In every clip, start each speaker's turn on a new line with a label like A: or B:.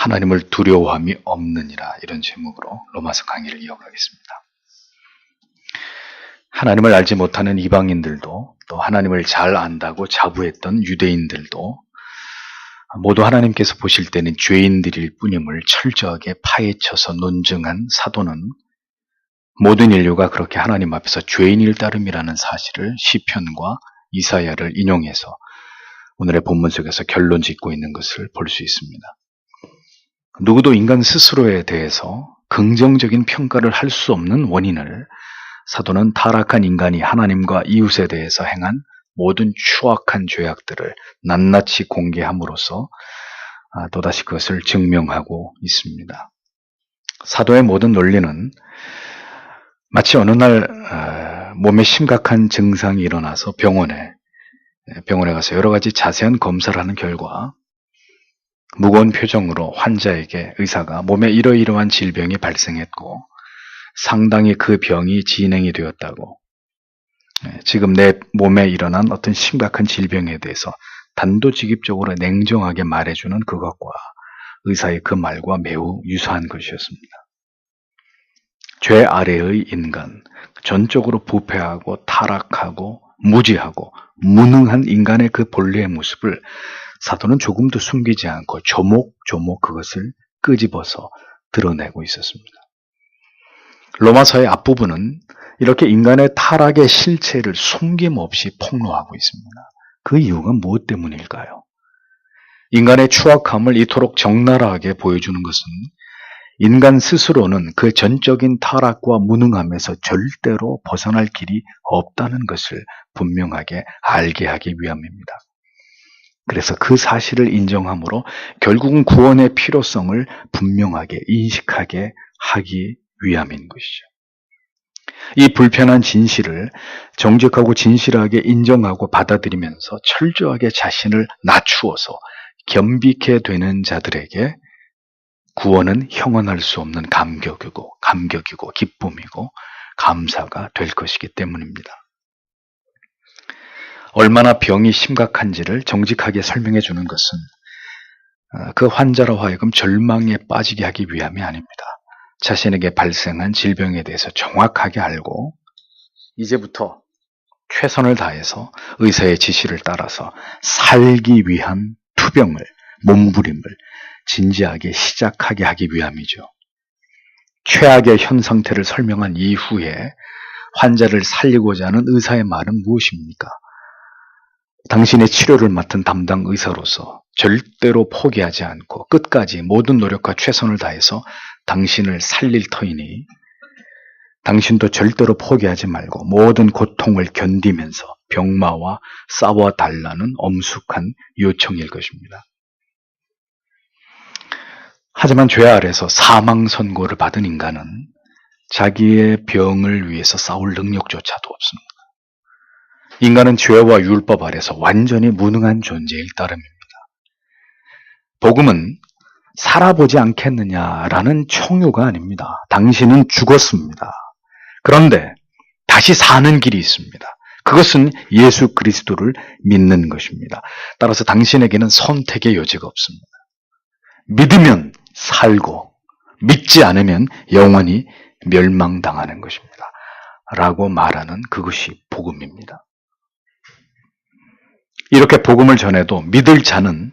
A: 하나님을 두려워함이 없느니라, 이런 제목으로 로마서 강의를 이어가겠습니다. 하나님을 알지 못하는 이방인들도 또 하나님을 잘 안다고 자부했던 유대인들도 모두 하나님께서 보실 때는 죄인들일 뿐임을 철저하게 파헤쳐서 논증한 사도는 모든 인류가 그렇게 하나님 앞에서 죄인일 따름이라는 사실을 시편과 이사야를 인용해서 오늘의 본문 속에서 결론 짓고 있는 것을 볼 수 있습니다. 누구도 인간 스스로에 대해서 긍정적인 평가를 할 수 없는 원인을 사도는 타락한 인간이 하나님과 이웃에 대해서 행한 모든 추악한 죄악들을 낱낱이 공개함으로써 또다시 그것을 증명하고 있습니다. 사도의 모든 논리는 마치 어느 날 몸에 심각한 증상이 일어나서 병원에 가서 여러 가지 자세한 검사를 하는 결과 무거운 표정으로 환자에게 의사가 몸에 이러이러한 질병이 발생했고 상당히 그 병이 진행이 되었다고, 지금 내 몸에 일어난 어떤 심각한 질병에 대해서 단도직입적으로 냉정하게 말해주는 그것과 의사의 그 말과 매우 유사한 것이었습니다. 죄 아래의 인간, 전적으로 부패하고 타락하고 무지하고 무능한 인간의 그 본래의 모습을 사도는 조금도 숨기지 않고 조목조목 그것을 끄집어서 드러내고 있었습니다. 로마서의 앞부분은 이렇게 인간의 타락의 실체를 숨김없이 폭로하고 있습니다. 그 이유가 무엇 때문일까요? 인간의 추악함을 이토록 적나라하게 보여주는 것은 인간 스스로는 그 전적인 타락과 무능함에서 절대로 벗어날 길이 없다는 것을 분명하게 알게 하기 위함입니다. 그래서 그 사실을 인정함으로 결국은 구원의 필요성을 분명하게 인식하게 하기 위함인 것이죠. 이 불편한 진실을 정직하고 진실하게 인정하고 받아들이면서 철저하게 자신을 낮추어서 겸비케 되는 자들에게 구원은 형언할 수 없는 감격이고 기쁨이고 감사가 될 것이기 때문입니다. 얼마나 병이 심각한지를 정직하게 설명해 주는 것은 그 환자로 하여금 절망에 빠지게 하기 위함이 아닙니다. 자신에게 발생한 질병에 대해서 정확하게 알고 이제부터 최선을 다해서 의사의 지시를 따라서 살기 위한 투병을, 몸부림을 진지하게 시작하게 하기 위함이죠. 최악의 현 상태를 설명한 이후에 환자를 살리고자 하는 의사의 말은 무엇입니까? 당신의 치료를 맡은 담당 의사로서 절대로 포기하지 않고 끝까지 모든 노력과 최선을 다해서 당신을 살릴 터이니 당신도 절대로 포기하지 말고 모든 고통을 견디면서 병마와 싸워달라는 엄숙한 요청일 것입니다. 하지만 죄 아래서 사망 선고를 받은 인간은 자기의 병을 위해서 싸울 능력조차도 없습니다. 인간은 죄와 율법 아래서 완전히 무능한 존재일 따름입니다. 복음은 살아보지 않겠느냐라는 청유가 아닙니다. 당신은 죽었습니다. 그런데 다시 사는 길이 있습니다. 그것은 예수 그리스도를 믿는 것입니다. 따라서 당신에게는 선택의 여지가 없습니다. 믿으면 살고 믿지 않으면 영원히 멸망당하는 것입니다. 라고 말하는 그것이 복음입니다. 이렇게 복음을 전해도 믿을 자는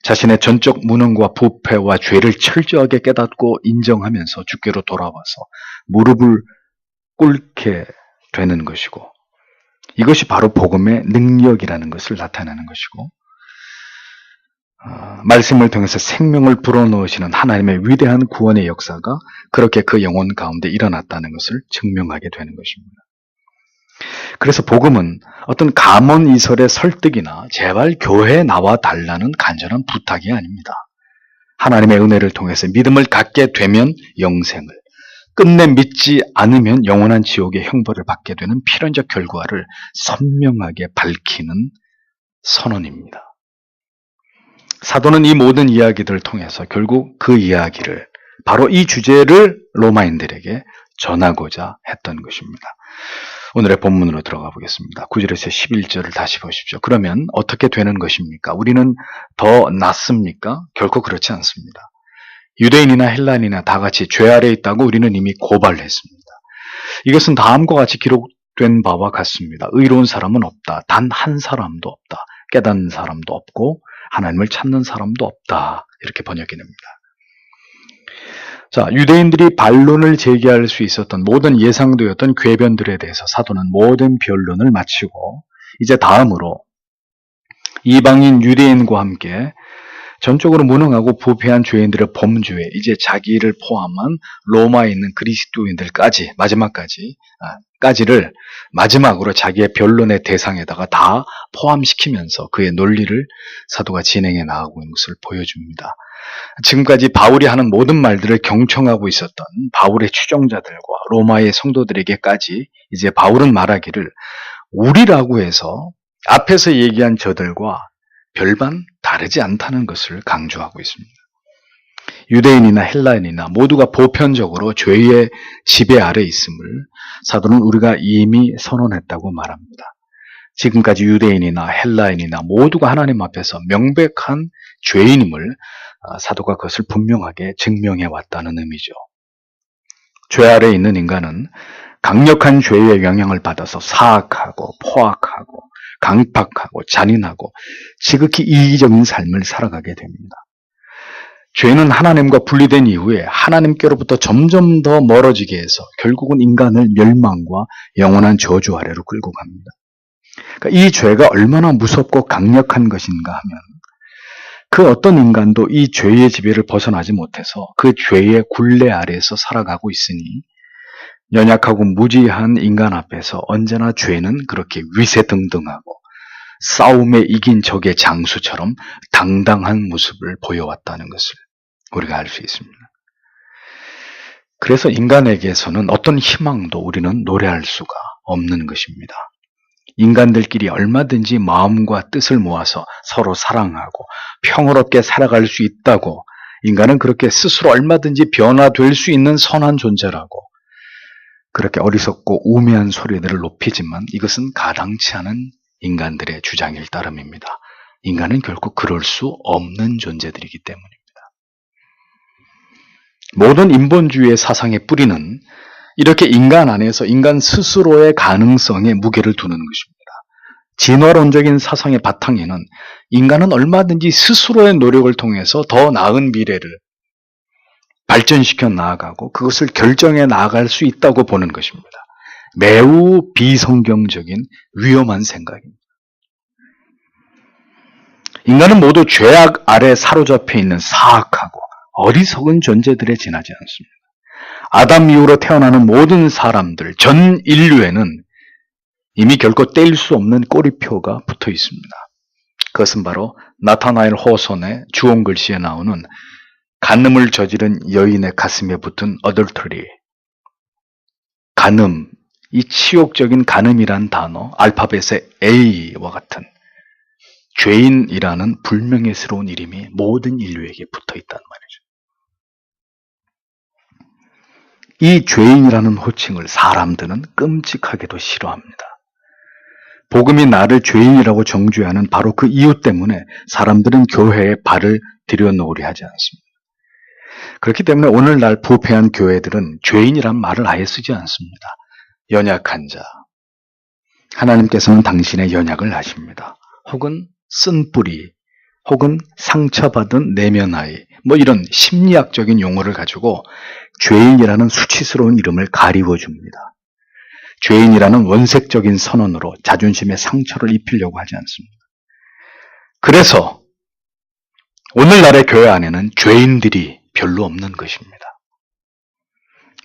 A: 자신의 전적 무능과 부패와 죄를 철저하게 깨닫고 인정하면서 주께로 돌아와서 무릎을 꿇게 되는 것이고, 이것이 바로 복음의 능력이라는 것을 나타내는 것이고, 말씀을 통해서 생명을 불어넣으시는 하나님의 위대한 구원의 역사가 그렇게 그 영혼 가운데 일어났다는 것을 증명하게 되는 것입니다. 그래서 복음은 어떤 감언이설의 설득이나 제발 교회에 나와 달라는 간절한 부탁이 아닙니다. 하나님의 은혜를 통해서 믿음을 갖게 되면 영생을, 끝내 믿지 않으면 영원한 지옥의 형벌을 받게 되는 필연적 결과를 선명하게 밝히는 선언입니다. 사도는 이 모든 이야기들을 통해서 결국 그 이야기를, 바로 이 주제를 로마인들에게 전하고자 했던 것입니다. 오늘의 본문으로 들어가 보겠습니다. 9절에서 11절을 다시 보십시오. 그러면 어떻게 되는 것입니까? 우리는 더 낫습니까? 결코 그렇지 않습니다. 유대인이나 헬라인이나 다 같이 죄 아래 있다고 우리는 이미 고발했습니다. 이것은 다음과 같이 기록된 바와 같습니다. 의로운 사람은 없다. 단 한 사람도 없다. 깨닫는 사람도 없고 하나님을 찾는 사람도 없다. 이렇게 번역이 됩니다. 자, 유대인들이 반론을 제기할 수 있었던 모든 예상되었던 궤변들에 대해서 사도는 모든 변론을 마치고 이제 다음으로 이방인 유대인과 함께 전적으로 무능하고 부패한 죄인들의 범죄에 이제 자기를 포함한 로마에 있는 그리스도인들까지 까지를 마지막으로 자기의 변론의 대상에다가 다 포함시키면서 그의 논리를 사도가 진행해 나가고 있는 것을 보여줍니다. 지금까지 바울이 하는 모든 말들을 경청하고 있었던 바울의 추종자들과 로마의 성도들에게까지 이제 바울은 말하기를 우리라고 해서 앞에서 얘기한 저들과 별반 다르지 않다는 것을 강조하고 있습니다. 유대인이나 헬라인이나 모두가 보편적으로 죄의 지배 아래 있음을 사도는 우리가 이미 선언했다고 말합니다. 지금까지 유대인이나 헬라인이나 모두가 하나님 앞에서 명백한 죄인임을 사도가 그것을 분명하게 증명해 왔다는 의미죠. 죄 아래 있는 인간은 강력한 죄의 영향을 받아서 사악하고 포악하고 강팍하고 잔인하고 지극히 이기적인 삶을 살아가게 됩니다. 죄는 하나님과 분리된 이후에 하나님께로부터 점점 더 멀어지게 해서 결국은 인간을 멸망과 영원한 저주 아래로 끌고 갑니다. 그러니까 이 죄가 얼마나 무섭고 강력한 것인가 하면 그 어떤 인간도 이 죄의 지배를 벗어나지 못해서 그 죄의 굴레 아래에서 살아가고 있으니 연약하고 무지한 인간 앞에서 언제나 죄는 그렇게 위세등등하고 싸움에 이긴 적의 장수처럼 당당한 모습을 보여왔다는 것을 우리가 알 수 있습니다. 그래서 인간에게서는 어떤 희망도 우리는 노래할 수가 없는 것입니다. 인간들끼리 얼마든지 마음과 뜻을 모아서 서로 사랑하고 평화롭게 살아갈 수 있다고 인간은 그렇게 스스로 얼마든지 변화될 수 있는 선한 존재라고 그렇게 어리석고 우매한 소리들을 높이지만 이것은 가당치 않은 인간들의 주장일 따름입니다. 인간은 결국 그럴 수 없는 존재들이기 때문입니다. 모든 인본주의의 사상의 뿌리는 이렇게 인간 안에서 인간 스스로의 가능성에 무게를 두는 것입니다. 진화론적인 사상의 바탕에는 인간은 얼마든지 스스로의 노력을 통해서 더 나은 미래를 발전시켜 나아가고 그것을 결정해 나아갈 수 있다고 보는 것입니다. 매우 비성경적인 위험한 생각입니다. 인간은 모두 죄악 아래 사로잡혀 있는 사악하고 어리석은 존재들에 지나지 않습니다. 아담 이후로 태어나는 모든 사람들, 전 인류에는 이미 결코 뗄 수 없는 꼬리표가 붙어 있습니다. 그것은 바로 나타나엘 호손의 주홍 글씨에 나오는 간음을 저지른 여인의 가슴에 붙은 adultery, 간음, 이 치욕적인 간음이란 단어, 알파벳의 A와 같은 죄인이라는 불명예스러운 이름이 모든 인류에게 붙어 있다는 말이죠. 이 죄인이라는 호칭을 사람들은 끔찍하게도 싫어합니다. 복음이 나를 죄인이라고 정죄하는 바로 그 이유 때문에 사람들은 교회에 발을 들여놓으려 하지 않습니다. 그렇기 때문에 오늘날 부패한 교회들은 죄인이란 말을 아예 쓰지 않습니다. 연약한 자, 하나님께서는 당신의 연약을 아십니다. 혹은 쓴뿌리, 혹은 상처받은 내면아이, 이런 심리학적인 용어를 가지고 죄인이라는 수치스러운 이름을 가리워줍니다. 죄인이라는 원색적인 선언으로 자존심에 상처를 입히려고 하지 않습니다. 그래서 오늘날의 교회 안에는 죄인들이 별로 없는 것입니다.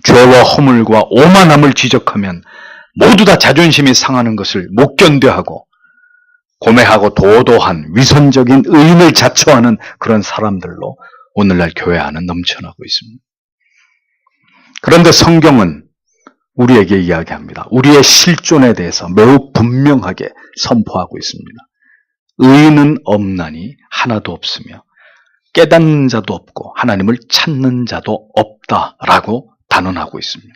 A: 죄와 허물과 오만함을 지적하면 모두 다 자존심이 상하는 것을 못 견뎌하고 고매하고 도도한 위선적인 의인을 자처하는 그런 사람들로 오늘날 교회 안은 넘쳐나고 있습니다. 그런데 성경은 우리에게 이야기합니다. 우리의 실존에 대해서 매우 분명하게 선포하고 있습니다. 의인은 없나니 하나도 없으며 깨닫는 자도 없고 하나님을 찾는 자도 없다라고 단언하고 있습니다.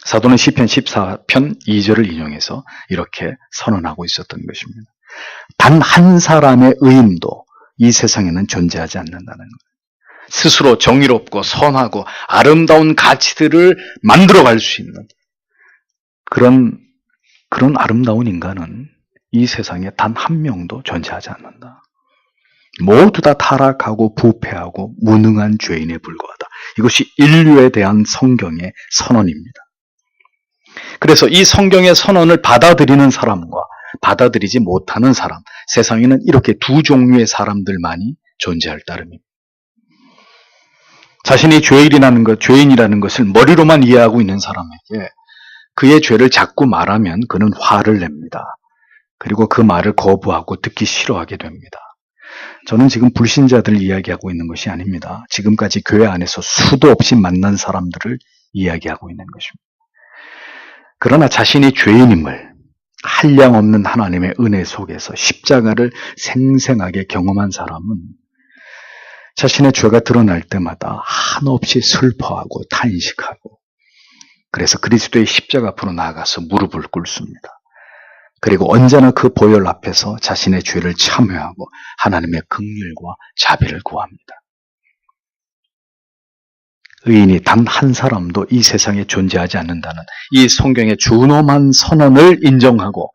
A: 사도는 시편 14편 2절을 인용해서 이렇게 선언하고 있었던 것입니다. 단 한 사람의 의인도 이 세상에는 존재하지 않는다는 거예요. 스스로 정의롭고 선하고 아름다운 가치들을 만들어갈 수 있는 그런 아름다운 인간은 이 세상에 단 한 명도 존재하지 않는다. 모두 다 타락하고 부패하고 무능한 죄인에 불과하다. 이것이 인류에 대한 성경의 선언입니다. 그래서 이 성경의 선언을 받아들이는 사람과 받아들이지 못하는 사람, 세상에는 이렇게 두 종류의 사람들만이 존재할 따름입니다. 자신이 죄인이라는 것을 머리로만 이해하고 있는 사람에게 그의 죄를 자꾸 말하면 그는 화를 냅니다. 그리고 그 말을 거부하고 듣기 싫어하게 됩니다. 저는 지금 불신자들을 이야기하고 있는 것이 아닙니다. 지금까지 교회 안에서 수도 없이 만난 사람들을 이야기하고 있는 것입니다. 그러나 자신이 죄인임을 한량없는 하나님의 은혜 속에서 십자가를 생생하게 경험한 사람은 자신의 죄가 드러날 때마다 한없이 슬퍼하고 탄식하고 그래서 그리스도의 십자가 앞으로 나아가서 무릎을 꿇습니다. 그리고 언제나 그 보혈 앞에서 자신의 죄를 참회하고 하나님의 긍휼과 자비를 구합니다. 의인이 단 한 사람도 이 세상에 존재하지 않는다는 이 성경의 준엄한 선언을 인정하고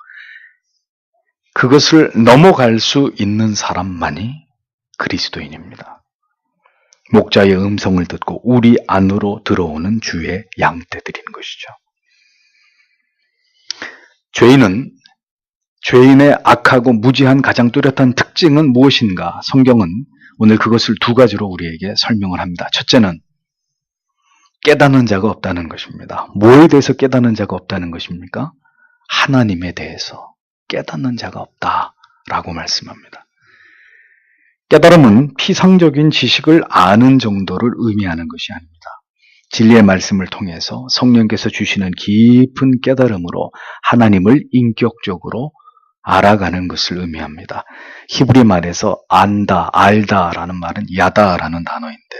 A: 그것을 넘어갈 수 있는 사람만이 그리스도인입니다. 목자의 음성을 듣고 우리 안으로 들어오는 주의 양떼들인 것이죠. 죄인의 악하고 무지한 가장 뚜렷한 특징은 무엇인가? 성경은 오늘 그것을 두 가지로 우리에게 설명을 합니다. 첫째는 깨닫는 자가 없다는 것입니다. 뭐에 대해서 깨닫는 자가 없다는 것입니까? 하나님에 대해서 깨닫는 자가 없다라고 말씀합니다. 깨달음은 피상적인 지식을 아는 정도를 의미하는 것이 아닙니다. 진리의 말씀을 통해서 성령께서 주시는 깊은 깨달음으로 하나님을 인격적으로 알아가는 것을 의미합니다. 히브리 말에서 안다, 알다라는 말은 야다라는 단어인데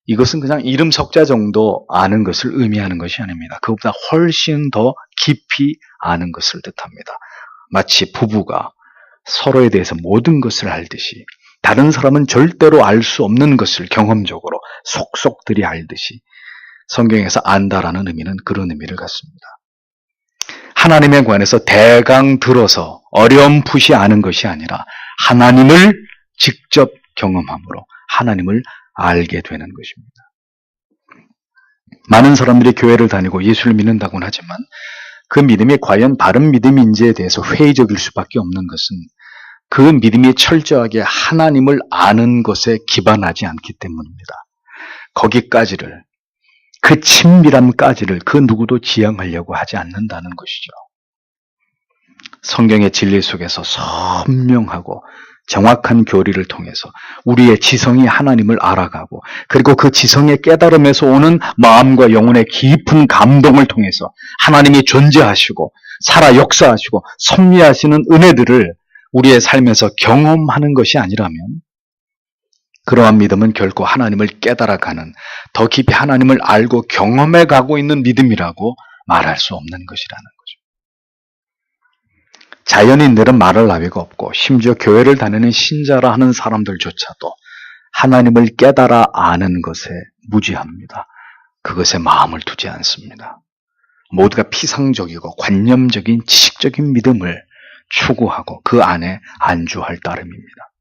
A: 이것은 그냥 이름 석자 정도 아는 것을 의미하는 것이 아닙니다. 그것보다 훨씬 더 깊이 아는 것을 뜻합니다. 마치 부부가 서로에 대해서 모든 것을 알듯이 다른 사람은 절대로 알 수 없는 것을 경험적으로 속속들이 알듯이 성경에서 안다라는 의미는 그런 의미를 갖습니다. 하나님에 관해서 대강 들어서 어렴풋이 아는 것이 아니라 하나님을 직접 경험함으로 하나님을 알게 되는 것입니다. 많은 사람들이 교회를 다니고 예수를 믿는다고는 하지만 그 믿음이 과연 바른 믿음인지에 대해서 회의적일 수밖에 없는 것은 그 믿음이 철저하게 하나님을 아는 것에 기반하지 않기 때문입니다. 거기까지를, 그 친밀함까지를 그 누구도 지향하려고 하지 않는다는 것이죠. 성경의 진리 속에서 선명하고 정확한 교리를 통해서 우리의 지성이 하나님을 알아가고 그리고 그 지성의 깨달음에서 오는 마음과 영혼의 깊은 감동을 통해서 하나님이 존재하시고 살아 역사하시고 섭리하시는 은혜들을 우리의 삶에서 경험하는 것이 아니라면 그러한 믿음은 결코 하나님을 깨달아가는 더 깊이 하나님을 알고 경험해 가고 있는 믿음이라고 말할 수 없는 것이라는 거죠. 자연인들은 말할 나위가 없고 심지어 교회를 다니는 신자라 하는 사람들조차도 하나님을 깨달아 아는 것에 무지합니다. 그것에 마음을 두지 않습니다. 모두가 피상적이고 관념적인 지식적인 믿음을 추구하고 그 안에 안주할 따름입니다.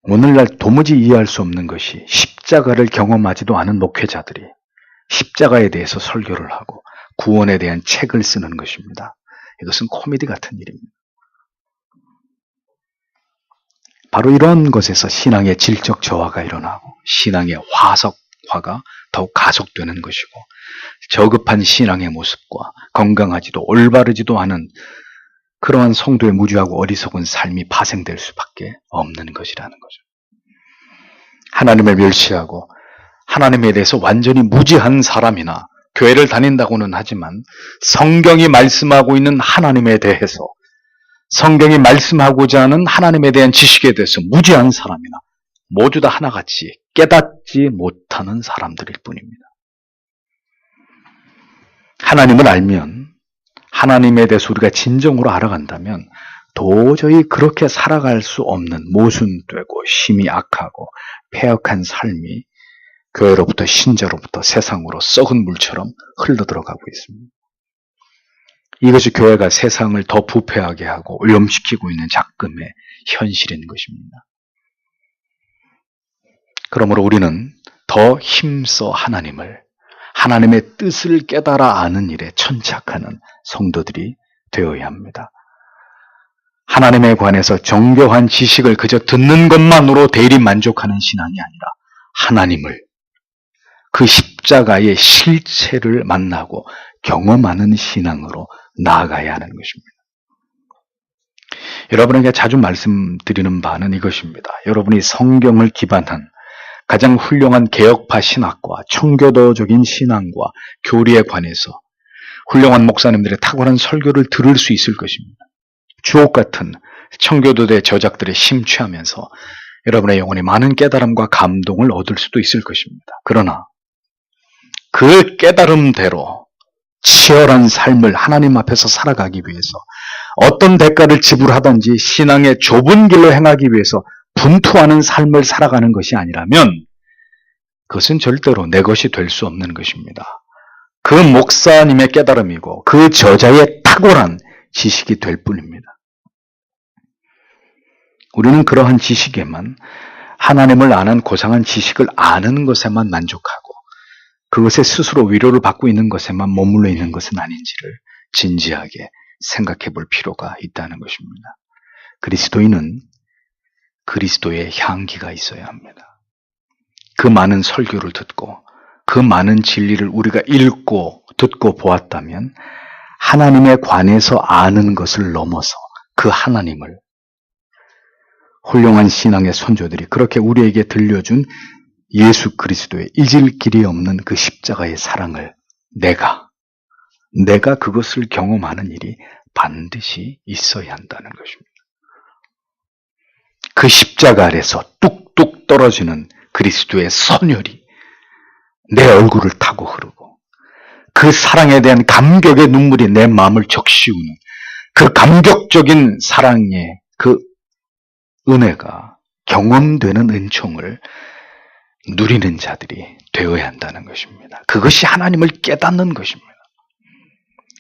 A: 오늘날 도무지 이해할 수 없는 것이 십자가를 경험하지도 않은 목회자들이 십자가에 대해서 설교를 하고 구원에 대한 책을 쓰는 것입니다. 이것은 코미디 같은 일입니다. 바로 이런 것에서 신앙의 질적 저하가 일어나고 신앙의 화석화가 더욱 가속되는 것이고 저급한 신앙의 모습과 건강하지도 올바르지도 않은 그러한 성도의 무지하고 어리석은 삶이 파생될 수밖에 없는 것이라는 거죠. 하나님을 멸시하고 하나님에 대해서 완전히 무지한 사람이나 교회를 다닌다고는 하지만 성경이 말씀하고 있는 하나님에 대해서 성경이 말씀하고자 하는 하나님에 대한 지식에 대해서 무지한 사람이나 모두 다 하나같이 깨닫지 못하는 사람들일 뿐입니다. 하나님을 알면 하나님에 대해서 우리가 진정으로 알아간다면 도저히 그렇게 살아갈 수 없는 모순되고 심히 악하고 폐역한 삶이 교회로부터 신자로부터 세상으로 썩은 물처럼 흘러들어가고 있습니다. 이것이 교회가 세상을 더 부패하게 하고 오염시키고 있는 작금의 현실인 것입니다. 그러므로 우리는 더 힘써 하나님의 뜻을 깨달아 아는 일에 천착하는 성도들이 되어야 합니다. 하나님에 관해서 정교한 지식을 그저 듣는 것만으로 대리 만족하는 신앙이 아니라 하나님을, 그 십자가의 실체를 만나고 경험하는 신앙으로 나아가야 하는 것입니다. 여러분에게 자주 말씀드리는 바는 이것입니다. 여러분이 성경을 기반한 가장 훌륭한 개혁파 신학과 청교도적인 신앙과 교리에 관해서 훌륭한 목사님들의 탁월한 설교를 들을 수 있을 것입니다. 주옥 같은 청교도대 저작들에 심취하면서 여러분의 영혼이 많은 깨달음과 감동을 얻을 수도 있을 것입니다. 그러나 그 깨달음대로 치열한 삶을 하나님 앞에서 살아가기 위해서 어떤 대가를 지불하든지 신앙의 좁은 길로 행하기 위해서 분투하는 삶을 살아가는 것이 아니라면 그것은 절대로 내 것이 될 수 없는 것입니다. 그 목사님의 깨달음이고 그 저자의 탁월한 지식이 될 뿐입니다. 우리는 그러한 지식에만, 하나님을 아는 고상한 지식을 아는 것에만 만족하고 그것에 스스로 위로를 받고 있는 것에만 머물러 있는 것은 아닌지를 진지하게 생각해 볼 필요가 있다는 것입니다. 그리스도인은 그리스도의 향기가 있어야 합니다. 그 많은 설교를 듣고 그 많은 진리를 우리가 읽고 듣고 보았다면 하나님에 관해서 아는 것을 넘어서 그 하나님을, 훌륭한 신앙의 선조들이 그렇게 우리에게 들려준 예수 그리스도의 잊을 길이 없는 그 십자가의 사랑을 내가 그것을 경험하는 일이 반드시 있어야 한다는 것입니다. 그 십자가 아래서 뚝뚝 떨어지는 그리스도의 선혈이 내 얼굴을 타고 흐르고 그 사랑에 대한 감격의 눈물이 내 마음을 적시우는 그 감격적인 사랑의 그 은혜가 경험되는 은총을 누리는 자들이 되어야 한다는 것입니다. 그것이 하나님을 깨닫는 것입니다.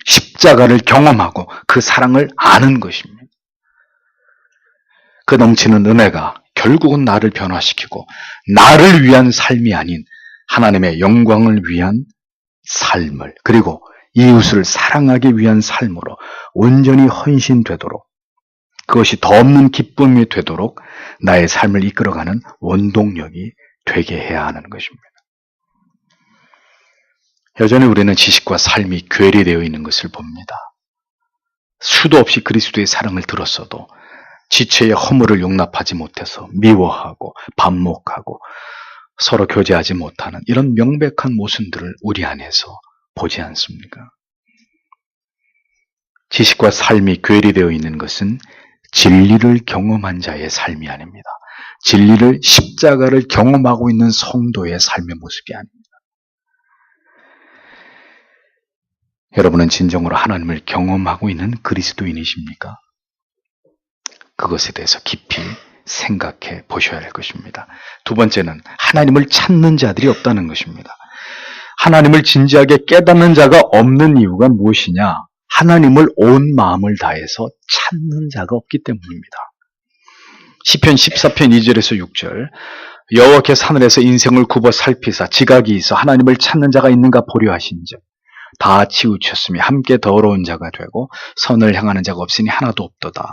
A: 십자가를 경험하고 그 사랑을 아는 것입니다. 그 넘치는 은혜가 결국은 나를 변화시키고 나를 위한 삶이 아닌 하나님의 영광을 위한 삶을, 그리고 이웃을 사랑하기 위한 삶으로 온전히 헌신되도록, 그것이 더 없는 기쁨이 되도록 나의 삶을 이끌어가는 원동력이 되게 해야 하는 것입니다. 여전히 우리는 지식과 삶이 괴리되어 있는 것을 봅니다. 수도 없이 그리스도의 사랑을 들었어도 지체의 허물을 용납하지 못해서 미워하고 반목하고 서로 교제하지 못하는 이런 명백한 모순들을 우리 안에서 보지 않습니까? 지식과 삶이 괴리되어 있는 것은 진리를 경험한 자의 삶이 아닙니다. 진리를, 십자가를 경험하고 있는 성도의 삶의 모습이 아닙니다. 여러분은 진정으로 하나님을 경험하고 있는 그리스도인이십니까? 그것에 대해서 깊이 생각해 보셔야 할 것입니다. 두 번째는 하나님을 찾는 자들이 없다는 것입니다. 하나님을 진지하게 깨닫는 자가 없는 이유가 무엇이냐? 하나님을 온 마음을 다해서 찾는 자가 없기 때문입니다. 시편 14편 2절에서 6절, 여호와께서 하늘에서 인생을 굽어 살피사 지각이 있어 하나님을 찾는 자가 있는가 보려 하신즉 다 치우쳤으며 함께 더러운 자가 되고 선을 향하는 자가 없으니 하나도 없도다.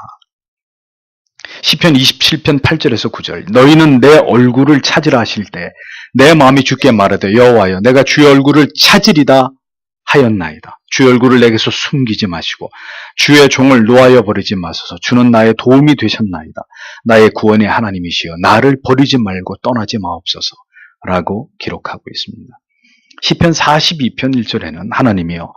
A: 시편 27편 8절에서 9절, 너희는 내 얼굴을 찾으라 하실 때 내 마음이 주께 말하되 여호와여 내가 주의 얼굴을 찾으리다 하였나이다. 주의 얼굴을 내게서 숨기지 마시고 주의 종을 놓아여 버리지 마소서. 주는 나의 도움이 되셨나이다. 나의 구원의 하나님이시여 나를 버리지 말고 떠나지 마옵소서 라고 기록하고 있습니다. 시편 42편 1절에는 하나님이여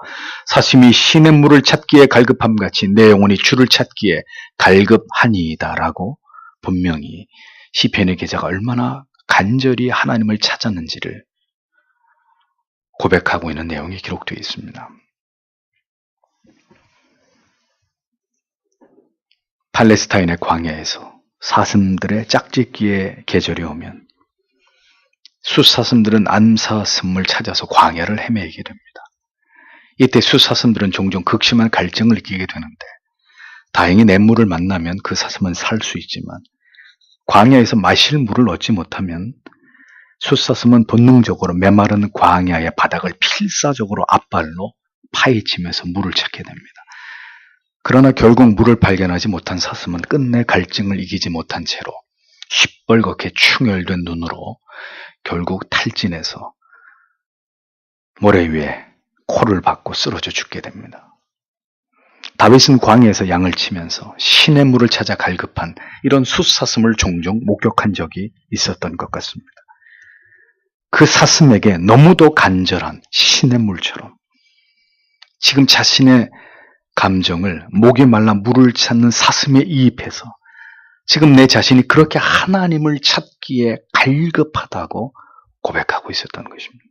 A: 사심이 시냇물을 찾기에 갈급함같이 내 영혼이 주를 찾기에 갈급하니이다 라고 분명히 시편의 기자가 얼마나 간절히 하나님을 찾았는지를 고백하고 있는 내용이 기록되어 있습니다. 팔레스타인의 광야에서 사슴들의 짝짓기의 계절이 오면 숫사슴들은 암사슴을 찾아서 광야를 헤매게 됩니다. 이때 숫사슴들은 종종 극심한 갈증을 느끼게 되는데 다행히 냇물을 만나면 그 사슴은 살 수 있지만 광야에서 마실 물을 얻지 못하면 숫사슴은 본능적으로 메마른 광야의 바닥을 필사적으로 앞발로 파헤치면서 물을 찾게 됩니다. 그러나 결국 물을 발견하지 못한 사슴은 끝내 갈증을 이기지 못한 채로 시뻘겋게 충혈된 눈으로 결국 탈진해서 모래 위에 코를 박고 쓰러져 죽게 됩니다. 다윗은 광야에서 양을 치면서 신의 물을 찾아 갈급한 이런 숫사슴을 종종 목격한 적이 있었던 것 같습니다. 그 사슴에게 너무도 간절한 신의 물처럼 지금 자신의 감정을 목이 말라 물을 찾는 사슴에 이입해서 지금 내 자신이 그렇게 하나님을 찾기에 갈급하다고 고백하고 있었던 것입니다.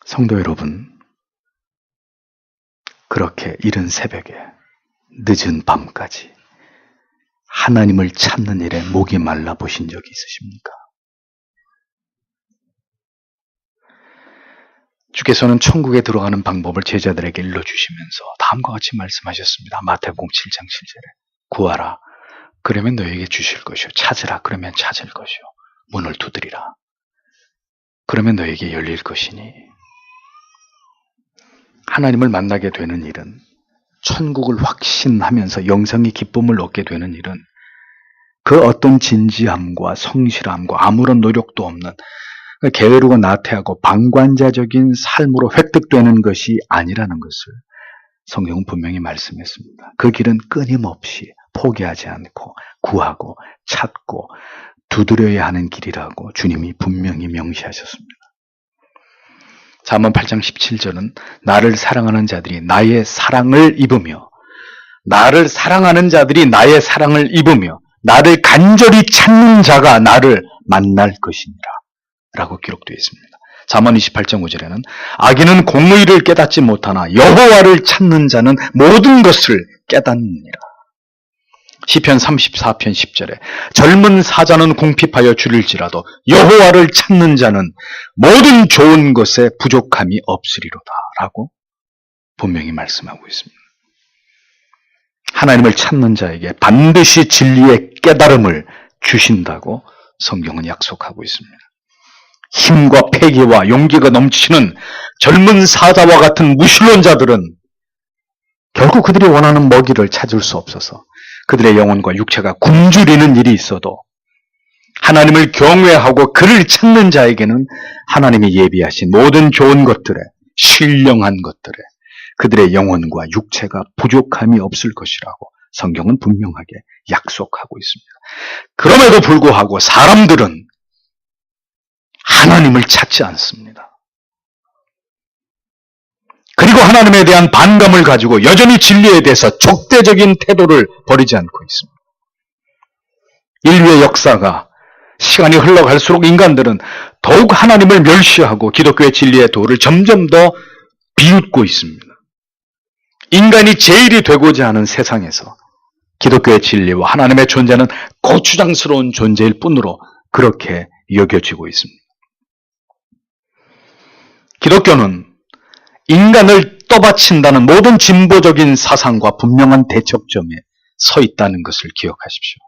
A: 성도 여러분, 그렇게 이른 새벽에 늦은 밤까지 하나님을 찾는 일에 목이 말라 보신 적이 있으십니까? 주께서는 천국에 들어가는 방법을 제자들에게 일러주시면서 다음과 같이 말씀하셨습니다. 마태복음 7장 7절에 구하라 그러면 너에게 주실 것이요 찾으라 그러면 찾을 것이요 문을 두드리라 그러면 너에게 열릴 것이니. 하나님을 만나게 되는 일은, 천국을 확신하면서 영생의 기쁨을 얻게 되는 일은 그 어떤 진지함과 성실함과 아무런 노력도 없는 게으르고 나태하고 방관자적인 삶으로 획득되는 것이 아니라는 것을 성경은 분명히 말씀했습니다. 그 길은 끊임없이 포기하지 않고 구하고 찾고 두드려야 하는 길이라고 주님이 분명히 명시하셨습니다. 잠언 8장 17절은 나를 사랑하는 자들이 나의 사랑을 입으며 나를 사랑하는 자들이 나의 사랑을 입으며 나를 간절히 찾는 자가 나를 만날 것이니라 라고 기록되어 있습니다. 잠언 28장 5절에는 악인은 공의를 깨닫지 못하나 여호와를 찾는 자는 모든 것을 깨닫느니라. 시편 34편 10절에 젊은 사자는 궁핍하여 줄일지라도 여호와를 찾는 자는 모든 좋은 것에 부족함이 없으리로다 라고 분명히 말씀하고 있습니다. 하나님을 찾는 자에게 반드시 진리의 깨달음을 주신다고 성경은 약속하고 있습니다. 힘과 패기와 용기가 넘치는 젊은 사자와 같은 무신론자들은 결국 그들이 원하는 먹이를 찾을 수 없어서 그들의 영혼과 육체가 굶주리는 일이 있어도 하나님을 경외하고 그를 찾는 자에게는 하나님이 예비하신 모든 좋은 것들에, 신령한 것들에 그들의 영혼과 육체가 부족함이 없을 것이라고 성경은 분명하게 약속하고 있습니다. 그럼에도 불구하고 사람들은 하나님을 찾지 않습니다. 그리고 하나님에 대한 반감을 가지고 여전히 진리에 대해서 적대적인 태도를 버리지 않고 있습니다. 인류의 역사가 시간이 흘러갈수록 인간들은 더욱 하나님을 멸시하고 기독교의 진리의 도를 점점 더 비웃고 있습니다. 인간이 제일이 되고자 하는 세상에서 기독교의 진리와 하나님의 존재는 거추장스러운 존재일 뿐으로 그렇게 여겨지고 있습니다. 기독교는 인간을 떠받친다는 모든 진보적인 사상과 분명한 대척점에 서 있다는 것을 기억하십시오.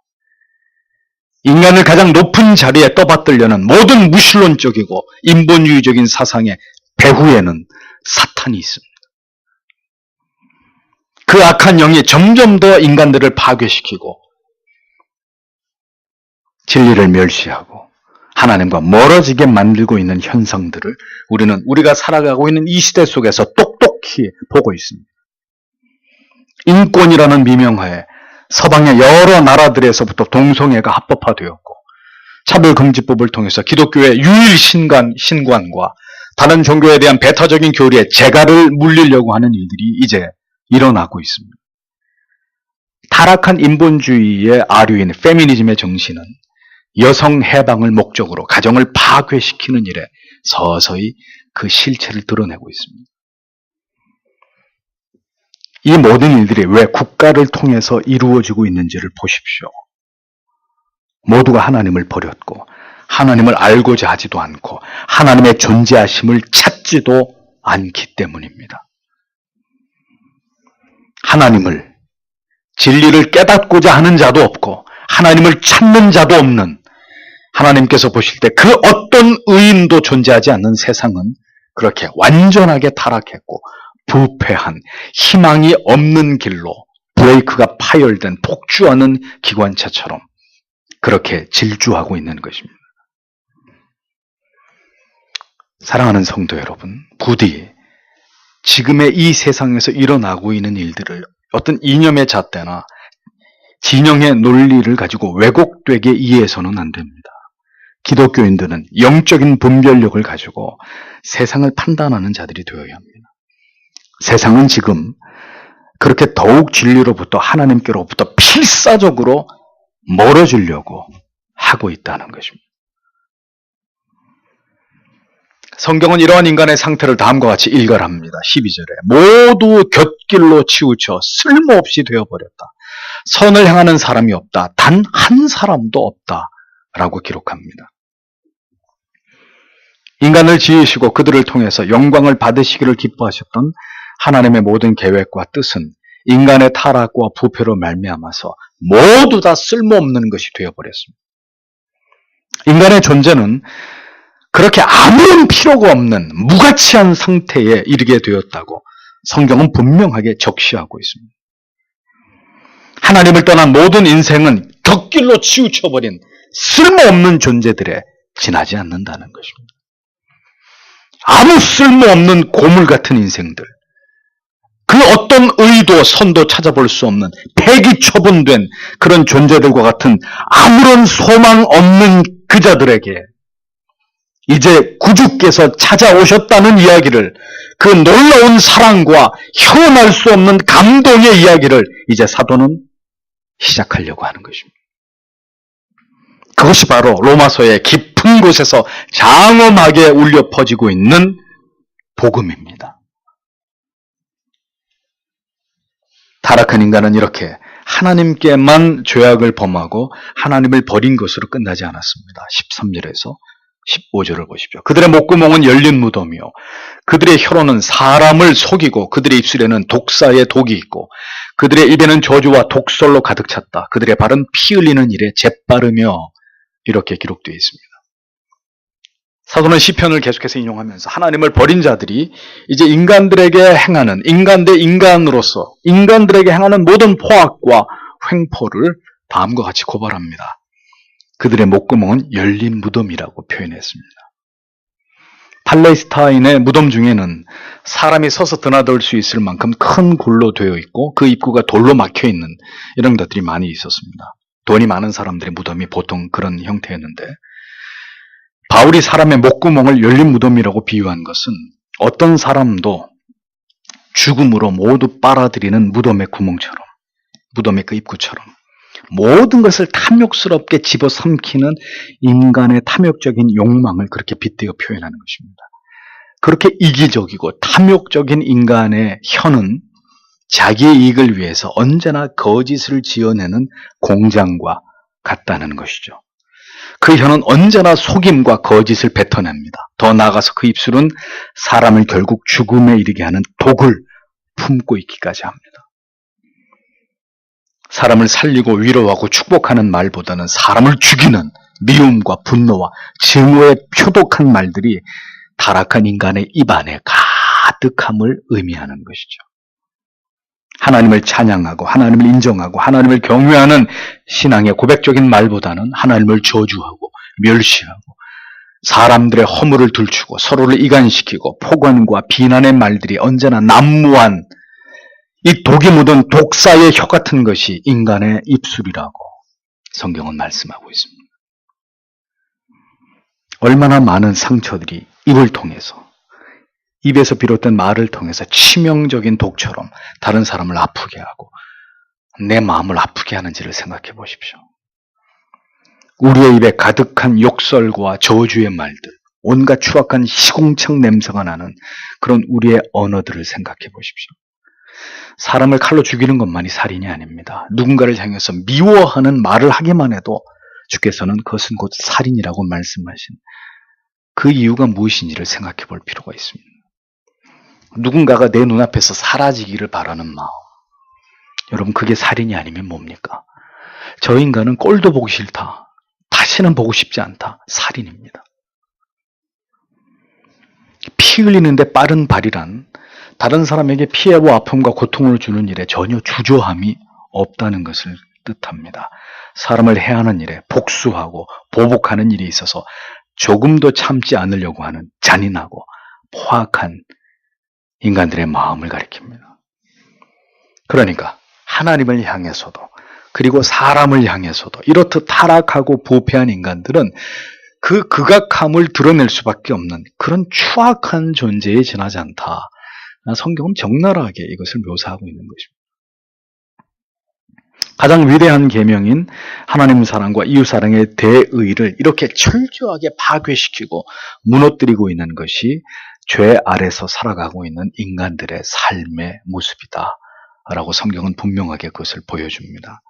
A: 인간을 가장 높은 자리에 떠받들려는 모든 무신론적이고 인본주의적인 사상의 배후에는 사탄이 있습니다. 그 악한 영이 점점 더 인간들을 파괴시키고 진리를 멸시하고 하나님과 멀어지게 만들고 있는 현상들을 우리는 우리가 살아가고 있는 이 시대 속에서 똑똑히 보고 있습니다. 인권이라는 미명하에 서방의 여러 나라들에서부터 동성애가 합법화되었고 차별금지법을 통해서 기독교의 유일 신관과 다른 종교에 대한 배타적인 교리에 재갈을 물리려고 하는 일들이 이제 일어나고 있습니다. 타락한 인본주의의 아류인 페미니즘의 정신은 여성 해방을 목적으로 가정을 파괴시키는 일에 서서히 그 실체를 드러내고 있습니다. 이 모든 일들이 왜 국가를 통해서 이루어지고 있는지를 보십시오. 모두가 하나님을 버렸고 하나님을 알고자 하지도 않고 하나님의 존재하심을 찾지도 않기 때문입니다. 하나님을, 진리를 깨닫고자 하는 자도 없고 하나님을 찾는 자도 없는, 하나님께서 보실 때 그 어떤 의인도 존재하지 않는 세상은 그렇게 완전하게 타락했고 부패한, 희망이 없는 길로 브레이크가 파열된 폭주하는 기관차처럼 그렇게 질주하고 있는 것입니다. 사랑하는 성도 여러분, 부디 지금의 이 세상에서 일어나고 있는 일들을 어떤 이념의 잣대나 진영의 논리를 가지고 왜곡되게 이해해서는 안 됩니다. 기독교인들은 영적인 분별력을 가지고 세상을 판단하는 자들이 되어야 합니다. 세상은 지금 그렇게 더욱 진리로부터, 하나님께로부터 필사적으로 멀어지려고 하고 있다는 것입니다. 성경은 이러한 인간의 상태를 다음과 같이 일갈합니다. 12절에 모두 곁길로 치우쳐 쓸모없이 되어버렸다. 선을 향하는 사람이 없다. 단 한 사람도 없다. 라고 기록합니다. 인간을 지으시고 그들을 통해서 영광을 받으시기를 기뻐하셨던 하나님의 모든 계획과 뜻은 인간의 타락과 부패로 말미암아서 모두 다 쓸모없는 것이 되어버렸습니다. 인간의 존재는 그렇게 아무런 필요가 없는 무가치한 상태에 이르게 되었다고 성경은 분명하게 적시하고 있습니다. 하나님을 떠난 모든 인생은 곁길로 치우쳐버린 쓸모없는 존재들에 지나지 않는다는 것입니다. 아무 쓸모없는 고물 같은 인생들, 그 어떤 의도, 선도 찾아볼 수 없는 폐기 처분된 그런 존재들과 같은 아무런 소망 없는 그자들에게 이제 구주께서 찾아오셨다는 이야기를, 그 놀라운 사랑과 형언할 수 없는 감동의 이야기를 이제 사도는 시작하려고 하는 것입니다. 그것이 바로 로마서의 깊은 곳에서 장엄하게 울려 퍼지고 있는 복음입니다. 타락한 인간은 이렇게 하나님께만 죄악을 범하고 하나님을 버린 것으로 끝나지 않았습니다. 13절에서 15절을 보십시오. 그들의 목구멍은 열린 무덤이요, 그들의 혀로는 사람을 속이고 그들의 입술에는 독사의 독이 있고 그들의 입에는 저주와 독설로 가득 찼다. 그들의 발은 피 흘리는 일에 재빠르며, 이렇게 기록되어 있습니다. 사도는 시편을 계속해서 인용하면서 하나님을 버린 자들이 이제 인간들에게 행하는, 인간 대 인간으로서 인간들에게 행하는 모든 포악과 횡포를 다음과 같이 고발합니다. 그들의 목구멍은 열린 무덤이라고 표현했습니다. 팔레스타인의 무덤 중에는 사람이 서서 드나들 수 있을 만큼 큰 굴로 되어 있고 그 입구가 돌로 막혀 있는 이런 것들이 많이 있었습니다. 돈이 많은 사람들의 무덤이 보통 그런 형태였는데, 바울이 사람의 목구멍을 열린 무덤이라고 비유한 것은 어떤 사람도 죽음으로 모두 빨아들이는 무덤의 구멍처럼, 무덤의 그 입구처럼 모든 것을 탐욕스럽게 집어삼키는 인간의 탐욕적인 욕망을 그렇게 빗대어 표현하는 것입니다. 그렇게 이기적이고 탐욕적인 인간의 혀는 자기의 이익을 위해서 언제나 거짓을 지어내는 공장과 같다는 것이죠. 그 혀는 언제나 속임과 거짓을 뱉어냅니다. 더 나아가서 그 입술은 사람을 결국 죽음에 이르게 하는 독을 품고 있기까지 합니다. 사람을 살리고 위로하고 축복하는 말보다는 사람을 죽이는 미움과 분노와 증오의 표독한 말들이 타락한 인간의 입안에 가득함을 의미하는 것이죠. 하나님을 찬양하고 하나님을 인정하고 하나님을 경외하는 신앙의 고백적인 말보다는 하나님을 저주하고 멸시하고 사람들의 허물을 들추고 서로를 이간시키고 폭언과 비난의 말들이 언제나 난무한 이 독이 묻은 독사의 혀 같은 것이 인간의 입술이라고 성경은 말씀하고 있습니다. 얼마나 많은 상처들이 입을 통해서, 입에서 비롯된 말을 통해서 치명적인 독처럼 다른 사람을 아프게 하고 내 마음을 아프게 하는지를 생각해 보십시오. 우리의 입에 가득한 욕설과 저주의 말들, 온갖 추악한 시궁창 냄새가 나는 그런 우리의 언어들을 생각해 보십시오. 사람을 칼로 죽이는 것만이 살인이 아닙니다. 누군가를 향해서 미워하는 말을 하기만 해도 주께서는 그것은 곧 살인이라고 말씀하신 그 이유가 무엇인지를 생각해 볼 필요가 있습니다. 누군가가 내 눈앞에서 사라지기를 바라는 마음. 여러분, 그게 살인이 아니면 뭡니까? 저 인간은 꼴도 보기 싫다. 다시는 보고 싶지 않다. 살인입니다. 피 흘리는데 빠른 발이란 다른 사람에게 피해와 아픔과 고통을 주는 일에 전혀 주저함이 없다는 것을 뜻합니다. 사람을 해하는 일에 복수하고 보복하는 일이 있어서 조금도 참지 않으려고 하는 잔인하고 포악한 인간들의 마음을 가리킵니다. 그러니까 하나님을 향해서도 그리고 사람을 향해서도 이렇듯 타락하고 부패한 인간들은 그 극악함을 드러낼 수밖에 없는 그런 추악한 존재에 지나지 않다. 성경은 적나라하게 이것을 묘사하고 있는 것입니다. 가장 위대한 계명인 하나님 사랑과 이웃 사랑의 대의를 이렇게 철저하게 파괴시키고 무너뜨리고 있는 것이 죄 아래서 살아가고 있는 인간들의 삶의 모습이다 라고 성경은 분명하게 그것을 보여줍니다.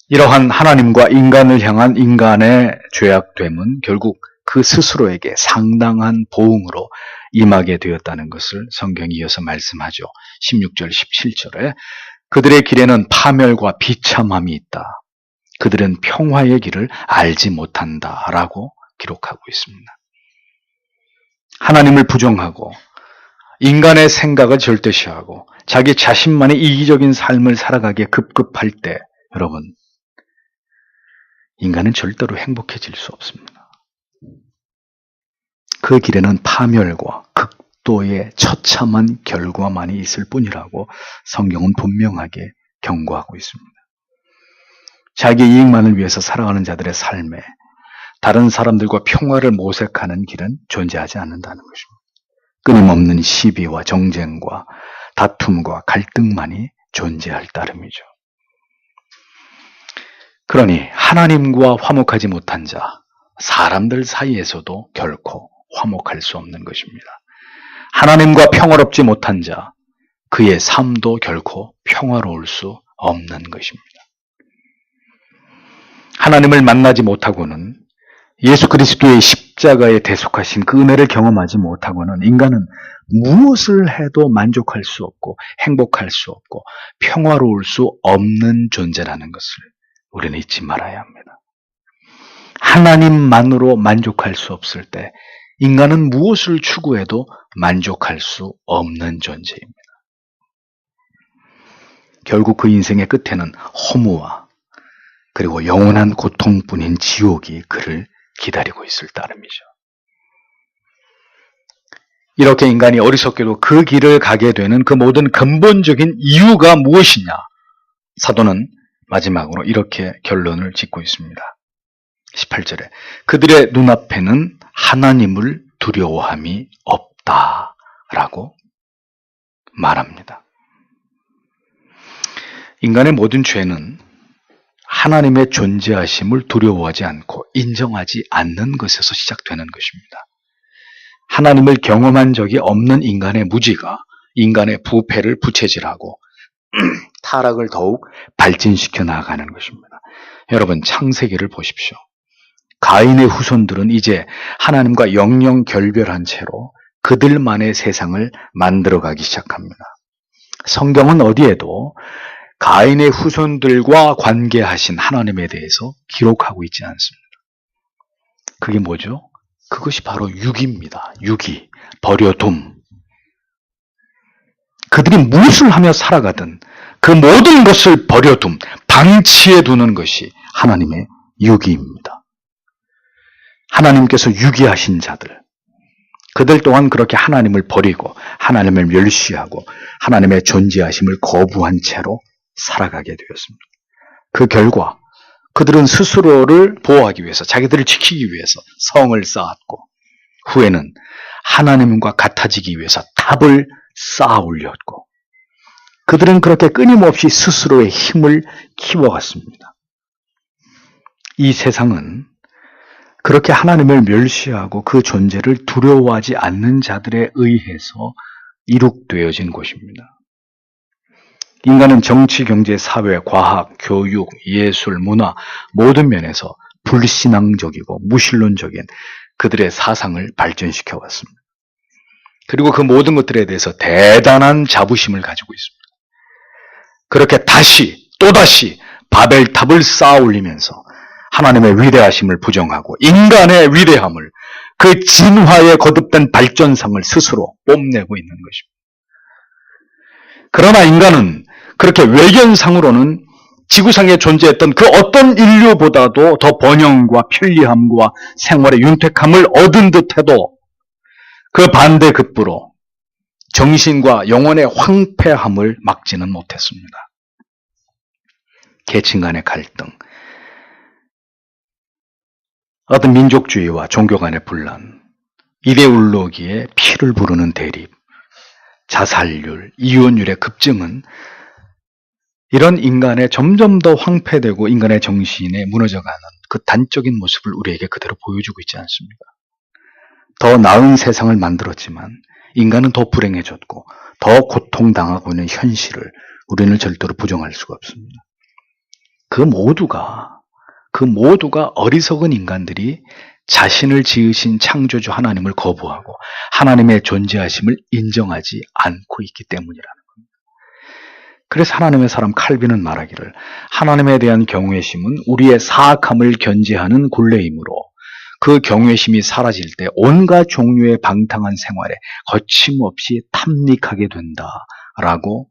A: 이러한 하나님과 인간을 향한 인간의 죄악됨은 결국 그 스스로에게 상당한 보응으로 임하게 되었다는 것을 성경이 이어서 말씀하죠. 16절 17절에 그들의 길에는 파멸과 비참함이 있다. 그들은 평화의 길을 알지 못한다 라고 기록하고 있습니다. 하나님을 부정하고 인간의 생각을 절대시하고 자기 자신만의 이기적인 삶을 살아가기에 급급할 때 여러분, 인간은 절대로 행복해질 수 없습니다. 그 길에는 파멸과 극도의 처참한 결과만이 있을 뿐이라고 성경은 분명하게 경고하고 있습니다. 자기 이익만을 위해서 살아가는 자들의 삶에 다른 사람들과 평화를 모색하는 길은 존재하지 않는다는 것입니다. 끊임없는 시비와 정쟁과 다툼과 갈등만이 존재할 따름이죠. 그러니 하나님과 화목하지 못한 자, 사람들 사이에서도 결코 화목할 수 없는 것입니다. 하나님과 평화롭지 못한 자, 그의 삶도 결코 평화로울 수 없는 것입니다. 하나님을 만나지 못하고는 예수 그리스도의 십자가에 대속하신 그 은혜를 경험하지 못하고는 인간은 무엇을 해도 만족할 수 없고 행복할 수 없고 평화로울 수 없는 존재라는 것을 우리는 잊지 말아야 합니다. 하나님만으로 만족할 수 없을 때 인간은 무엇을 추구해도 만족할 수 없는 존재입니다. 결국 그 인생의 끝에는 허무와 그리고 영원한 고통뿐인 지옥이 그를 기다리고 있을 따름이죠. 이렇게 인간이 어리석게도 그 길을 가게 되는 그 모든 근본적인 이유가 무엇이냐? 사도는 마지막으로 이렇게 결론을 짓고 있습니다. 18절에 그들의 눈앞에는 하나님을 두려워함이 없다라고 말합니다. 인간의 모든 죄는 하나님의 존재하심을 두려워하지 않고 인정하지 않는 것에서 시작되는 것입니다. 하나님을 경험한 적이 없는 인간의 무지가 인간의 부패를 부채질하고 타락을 더욱 발진시켜 나가는 것입니다. 여러분, 창세기를 보십시오. 가인의 후손들은 이제 하나님과 영영 결별한 채로 그들만의 세상을 만들어가기 시작합니다. 성경은 어디에도 가인의 후손들과 관계하신 하나님에 대해서 기록하고 있지 않습니다. 그게 뭐죠? 그것이 바로 유기입니다. 유기, 버려둠. 그들이 무엇을 하며 살아가든 그 모든 것을 버려둠, 방치해 두는 것이 하나님의 유기입니다. 하나님께서 유기하신 자들, 그들 또한 그렇게 하나님을 버리고 하나님을 멸시하고 하나님의 존재하심을 거부한 채로 살아가게 되었습니다. 그 결과 그들은 스스로를 보호하기 위해서, 자기들을 지키기 위해서 성을 쌓았고 후에는 하나님과 같아지기 위해서 탑을 쌓아 올렸고 그들은 그렇게 끊임없이 스스로의 힘을 키워갔습니다. 이 세상은 그렇게 하나님을 멸시하고 그 존재를 두려워하지 않는 자들에 의해서 이룩되어진 곳입니다. 인간은 정치, 경제, 사회, 과학, 교육, 예술, 문화 모든 면에서 불신앙적이고 무신론적인 그들의 사상을 발전시켜 왔습니다. 그리고 그 모든 것들에 대해서 대단한 자부심을 가지고 있습니다. 그렇게 또다시 바벨탑을 쌓아 올리면서 하나님의 위대하심을 부정하고 인간의 위대함을, 그 진화에 거듭된 발전상을 스스로 뽐내고 있는 것입니다. 그러나 인간은 그렇게 외견상으로는 지구상에 존재했던 그 어떤 인류보다도 더 번영과 편리함과 생활의 윤택함을 얻은 듯해도 그 반대급부로 정신과 영혼의 황폐함을 막지는 못했습니다. 계층 간의 갈등, 어떤 민족주의와 종교 간의 분란, 이데올로기에 피를 부르는 대립, 자살률, 이혼율의 급증은 이런 인간의 점점 더 황폐되고 인간의 정신에 무너져가는 그 단적인 모습을 우리에게 그대로 보여주고 있지 않습니까? 더 나은 세상을 만들었지만 인간은 더 불행해졌고 더 고통당하고 있는 현실을 우리는 절대로 부정할 수가 없습니다. 그 모두가 어리석은 인간들이 자신을 지으신 창조주 하나님을 거부하고 하나님의 존재하심을 인정하지 않고 있기 때문이라는 겁니다. 그래서 하나님의 사람 칼빈은 말하기를, 하나님에 대한 경외심은 우리의 사악함을 견제하는 굴레이므로 그 경외심이 사라질 때 온갖 종류의 방탕한 생활에 거침없이 탐닉하게 된다라고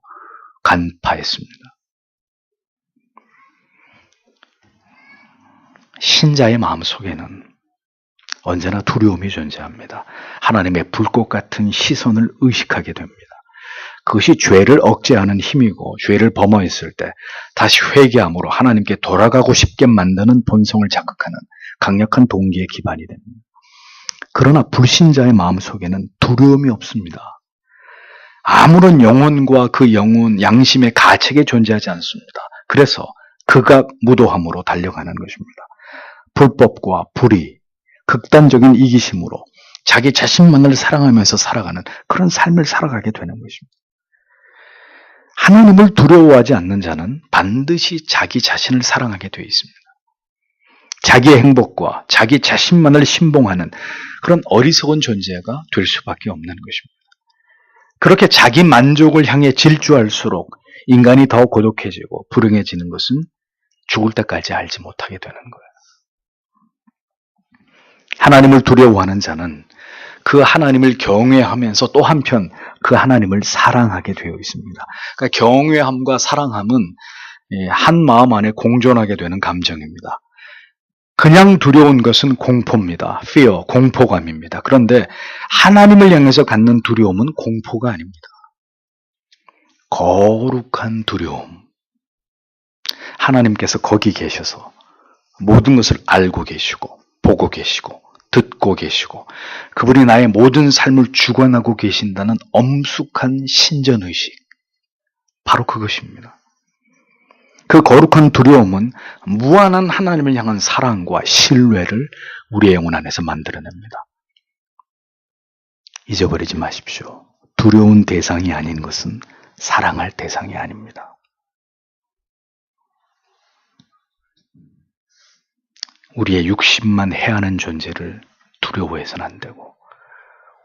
A: 간파했습니다. 신자의 마음속에는 언제나 두려움이 존재합니다. 하나님의 불꽃 같은 시선을 의식하게 됩니다. 그것이 죄를 억제하는 힘이고 죄를 범하였을 때 다시 회개함으로 하나님께 돌아가고 싶게 만드는 본성을 자극하는 강력한 동기의 기반이 됩니다. 그러나 불신자의 마음속에는 두려움이 없습니다. 아무런 영혼과 그 영혼, 양심의 가책이 존재하지 않습니다. 그래서 극악 무도함으로 달려가는 것입니다. 불법과 불의, 극단적인 이기심으로 자기 자신만을 사랑하면서 살아가는 그런 삶을 살아가게 되는 것입니다. 하나님을 두려워하지 않는 자는 반드시 자기 자신을 사랑하게 되어 있습니다. 자기의 행복과 자기 자신만을 신봉하는 그런 어리석은 존재가 될 수밖에 없는 것입니다. 그렇게 자기 만족을 향해 질주할수록 인간이 더 고독해지고 불행해지는 것은 죽을 때까지 알지 못하게 되는 거예요. 하나님을 두려워하는 자는 그 하나님을 경외하면서 또 한편 그 하나님을 사랑하게 되어 있습니다. 그러니까 경외함과 사랑함은 한 마음 안에 공존하게 되는 감정입니다. 그냥 두려운 것은 공포입니다. fear, 공포감입니다. 그런데 하나님을 향해서 갖는 두려움은 공포가 아닙니다. 거룩한 두려움. 하나님께서 거기 계셔서 모든 것을 알고 계시고 보고 계시고 듣고 계시고 그분이 나의 모든 삶을 주관하고 계신다는 엄숙한 신전의식, 바로 그것입니다. 그 거룩한 두려움은 무한한 하나님을 향한 사랑과 신뢰를 우리의 영혼 안에서 만들어냅니다. 잊어버리지 마십시오. 두려운 대상이 아닌 것은 사랑할 대상이 아닙니다. 우리의 육신만 해하는 존재를 두려워해서는 안 되고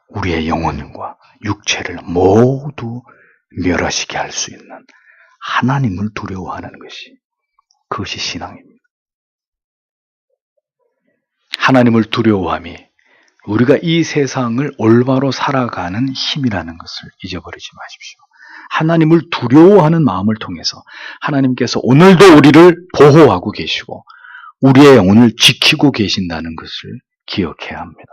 A: 우리의 영혼과 육체를 모두 멸하시게 할 수 있는 하나님을 두려워하는 것이, 그것이 신앙입니다. 하나님을 두려워함이 우리가 이 세상을 올바로 살아가는 힘이라는 것을 잊어버리지 마십시오. 하나님을 두려워하는 마음을 통해서 하나님께서 오늘도 우리를 보호하고 계시고 우리의 영혼을 지키고 계신다는 것을 기억해야 합니다.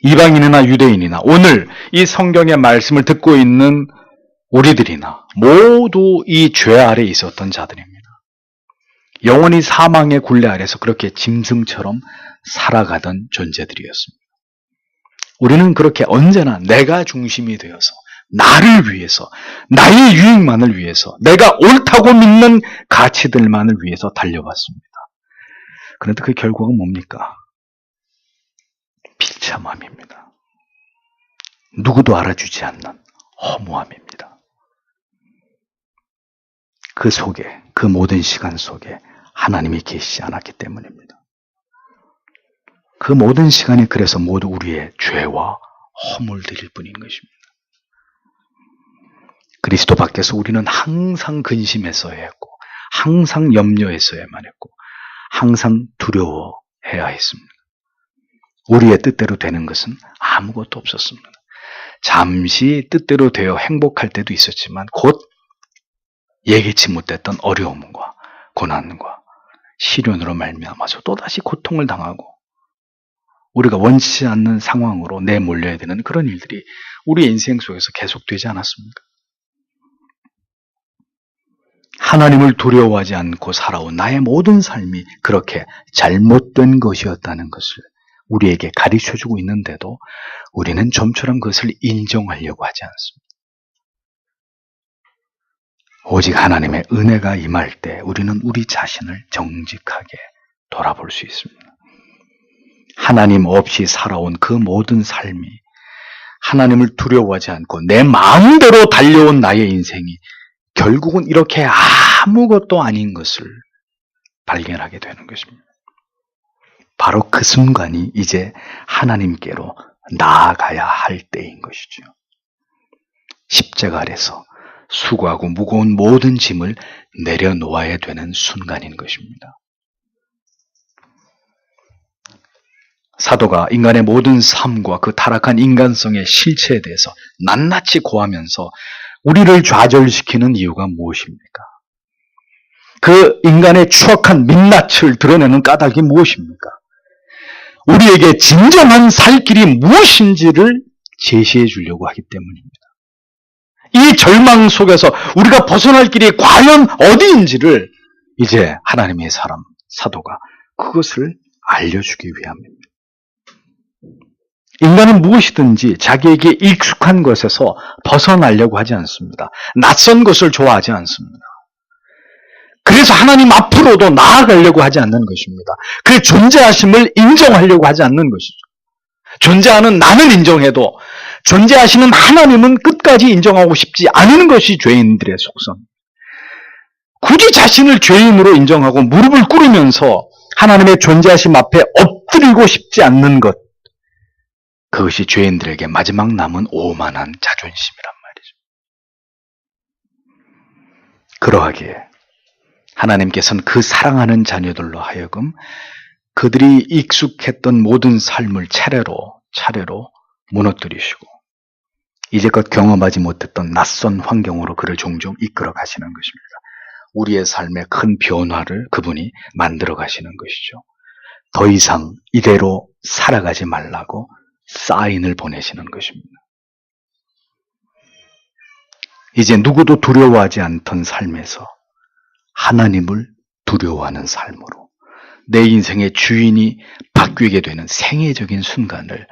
A: 이방인이나 유대인이나 오늘 이 성경의 말씀을 듣고 있는 우리들이나 모두 이 죄 아래 있었던 자들입니다. 영원히 사망의 굴레 아래서 그렇게 짐승처럼 살아가던 존재들이었습니다. 우리는 그렇게 언제나 내가 중심이 되어서 나를 위해서, 나의 유익만을 위해서, 내가 옳다고 믿는 가치들만을 위해서 달려왔습니다. 그런데 그 결과가 뭡니까? 비참함입니다. 누구도 알아주지 않는 허무함입니다. 그 속에, 그 모든 시간 속에 하나님이 계시지 않았기 때문입니다. 그 모든 시간이 그래서 모두 우리의 죄와 허물들일 뿐인 것입니다. 그리스도 밖에서 우리는 항상 근심했어야 했고, 항상 염려했어야만 했고, 항상 두려워해야 했습니다. 우리의 뜻대로 되는 것은 아무것도 없었습니다. 잠시 뜻대로 되어 행복할 때도 있었지만 곧 예기치 못했던 어려움과 고난과 시련으로 말미암아서 또다시 고통을 당하고 우리가 원치 않는 상황으로 내몰려야 되는 그런 일들이 우리 인생 속에서 계속되지 않았습니까? 하나님을 두려워하지 않고 살아온 나의 모든 삶이 그렇게 잘못된 것이었다는 것을 우리에게 가르쳐주고 있는데도 우리는 좀처럼 그것을 인정하려고 하지 않습니다. 오직 하나님의 은혜가 임할 때 우리는 우리 자신을 정직하게 돌아볼 수 있습니다. 하나님 없이 살아온 그 모든 삶이 하나님을 두려워하지 않고 내 마음대로 달려온 나의 인생이 결국은 이렇게 아무것도 아닌 것을 발견하게 되는 것입니다. 바로 그 순간이 이제 하나님께로 나아가야 할 때인 것이죠. 십자가 아래서 수고하고 무거운 모든 짐을 내려놓아야 되는 순간인 것입니다. 사도가 인간의 모든 삶과 그 타락한 인간성의 실체에 대해서 낱낱이 고하면서 우리를 좌절시키는 이유가 무엇입니까? 그 인간의 추악한 민낯을 드러내는 까닭이 무엇입니까? 우리에게 진정한 살 길이 무엇인지를 제시해 주려고 하기 때문입니다. 이 절망 속에서 우리가 벗어날 길이 과연 어디인지를 이제 하나님의 사람, 사도가 그것을 알려주기 위함입니다. 인간은 무엇이든지 자기에게 익숙한 것에서 벗어나려고 하지 않습니다. 낯선 것을 좋아하지 않습니다. 그래서 하나님 앞으로도 나아가려고 하지 않는 것입니다. 그 존재하심을 인정하려고 하지 않는 것이죠. 존재하는 나는 인정해도 존재하시는 하나님은 끝까지 인정하고 싶지 않은 것이 죄인들의 속성. 굳이 자신을 죄인으로 인정하고 무릎을 꿇으면서 하나님의 존재하심 앞에 엎드리고 싶지 않는 것. 그것이 죄인들에게 마지막 남은 오만한 자존심이란 말이죠. 그러하기에 하나님께서는 그 사랑하는 자녀들로 하여금 그들이 익숙했던 모든 삶을 차례로 무너뜨리시고 이제껏 경험하지 못했던 낯선 환경으로 그를 종종 이끌어 가시는 것입니다. 우리의 삶에 큰 변화를 그분이 만들어 가시는 것이죠. 더 이상 이대로 살아가지 말라고 사인을 보내시는 것입니다. 이제 누구도 두려워하지 않던 삶에서 하나님을 두려워하는 삶으로 내 인생의 주인이 바뀌게 되는 생애적인 순간을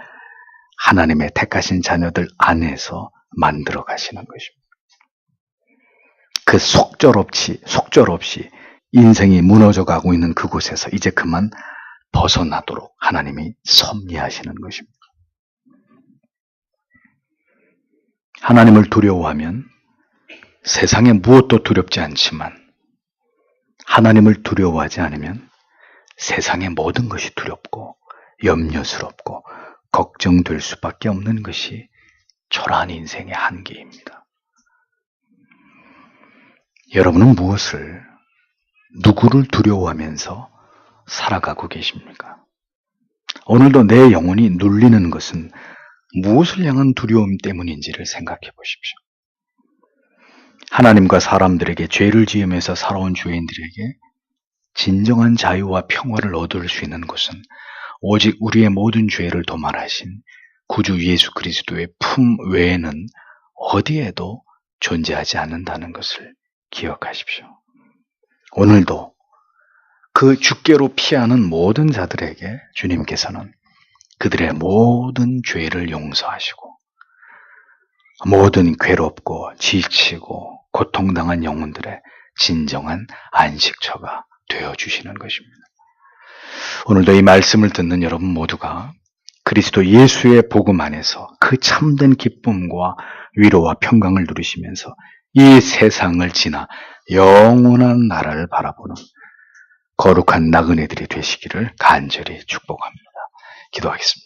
A: 하나님의 택하신 자녀들 안에서 만들어 가시는 것입니다. 그 속절없이 인생이 무너져 가고 있는 그곳에서 이제 그만 벗어나도록 하나님이 섭리하시는 것입니다. 하나님을 두려워하면 세상에 무엇도 두렵지 않지만 하나님을 두려워하지 않으면 세상의 모든 것이 두렵고 염려스럽고 걱정될 수밖에 없는 것이 초라한 인생의 한계입니다. 여러분은 누구를 두려워하면서 살아가고 계십니까? 오늘도 내 영혼이 눌리는 것은 무엇을 향한 두려움 때문인지를 생각해 보십시오. 하나님과 사람들에게 죄를 지으면서 살아온 죄인들에게 진정한 자유와 평화를 얻을 수 있는 것은 오직 우리의 모든 죄를 도말하신 구주 예수 그리스도의 품 외에는 어디에도 존재하지 않는다는 것을 기억하십시오. 오늘도 그 주께로 피하는 모든 자들에게 주님께서는 그들의 모든 죄를 용서하시고 모든 괴롭고 지치고 고통당한 영혼들의 진정한 안식처가 되어주시는 것입니다. 오늘도 이 말씀을 듣는 여러분 모두가 그리스도 예수의 복음 안에서 그 참된 기쁨과 위로와 평강을 누리시면서 이 세상을 지나 영원한 나라를 바라보는 거룩한 나그네들이 되시기를 간절히 축복합니다. 기도하겠습니다.